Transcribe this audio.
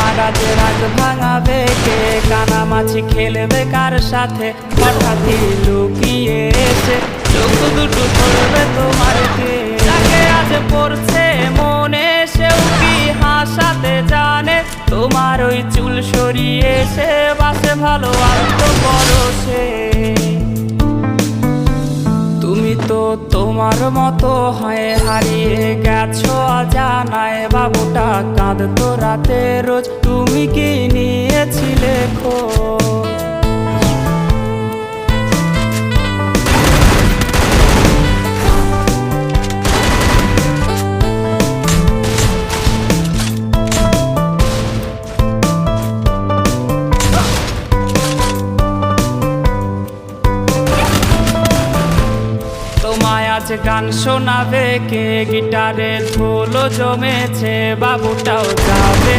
তোমার আজ রাগ ভাঙাবে কে? কানামাছি খেলবে কার সাথে? হঠাৎই লুকিয়ে এসে চোখ দুটো ধরবে তোমার কে? যাকে আজ পড়ছে মনে সেও কি হাসাতে জানে? তোমার ওই চুল সরিয়ে সে বাসে ভালো আনতো পরশে। তুমি তো তোমার মতো হয়ে হারিয়ে গেছো অজানায়। বাবুটা কাঁদতো রাতে রোজ, তুমি কি নিয়েছিলে খোঁজ? তোমায় আজ গান শোনাবে কে? গিটারে ধুলো জমেছে, বাবুটাও যাবে।